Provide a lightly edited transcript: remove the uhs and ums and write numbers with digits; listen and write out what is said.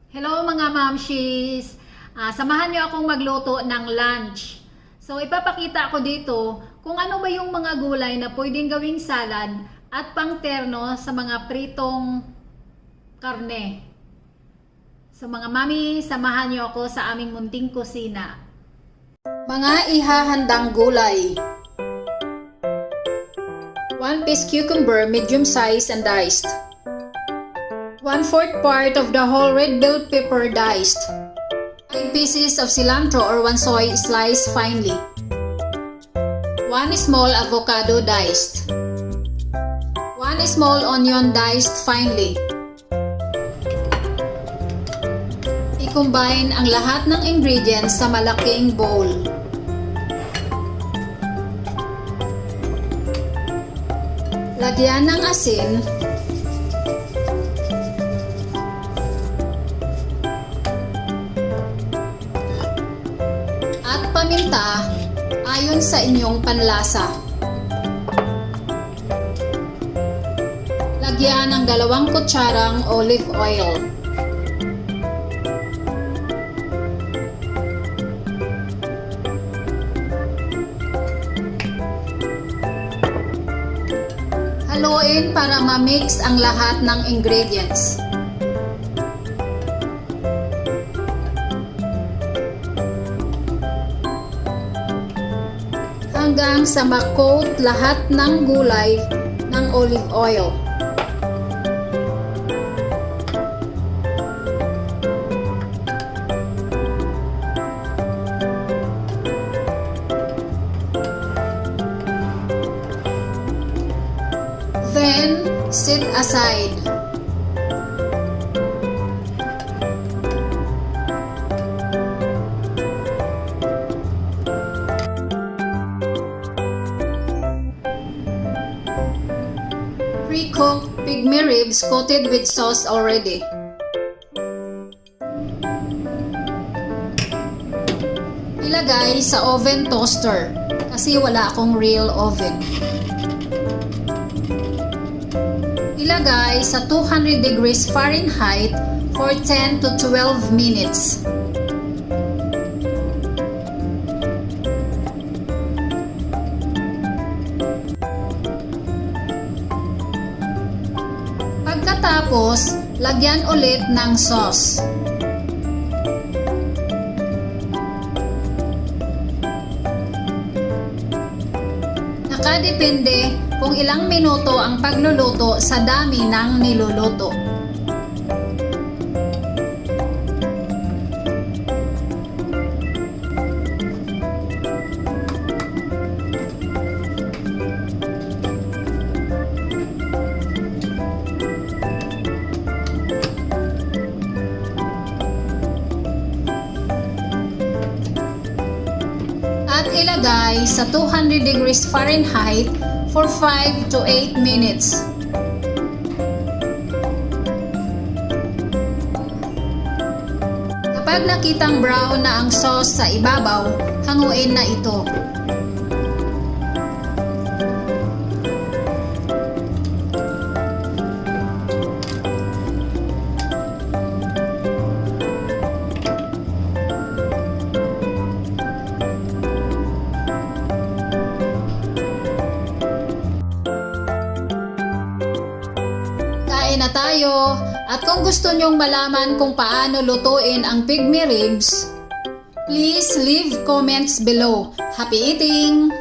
Hello mga mamshis! Samahan niyo akong magluto ng lunch. So ipapakita ko dito kung ano ba yung mga gulay na pwedeng gawing salad at pangterno sa mga pritong karne. So mga mami, samahan niyo ako sa aming munting kusina. Mga ihahandang gulay: 1 piece cucumber, medium size and diced. 1/4 part of the whole red bell pepper diced. 5 pieces of cilantro or 1 soy sliced finely. 1 small avocado diced. 1 small onion diced finely. I-combine ang lahat ng ingredients sa malaking bowl. Lagyan ng asin, at paminta ayon sa inyong panlasa. Lagyan ng 2 kutsarang olive oil. Haluin para ma-mix ang lahat ng ingredients. Hanggang sa ma-coat lahat ng gulay ng olive oil. Then, set aside. Pre-cooked pygmy ribs coated with sauce already. Ilagay sa oven toaster kasi wala akong real oven. Ilagay sa 200 degrees Fahrenheit for 10 to 12 minutes. Pagkatapos, lagyan ulit ng sauce. Nakadepende kung ilang minuto ang pagluluto sa dami ng niluluto. At ilagay sa 200 degrees Fahrenheit for 5 to 8 minutes. Kapag nakitang brown na ang sauce sa ibabaw, hanguin na ito. Na tayo, at kung gusto nyong malaman kung paano lutuin ang pygmy ribs, please leave comments below. Happy eating!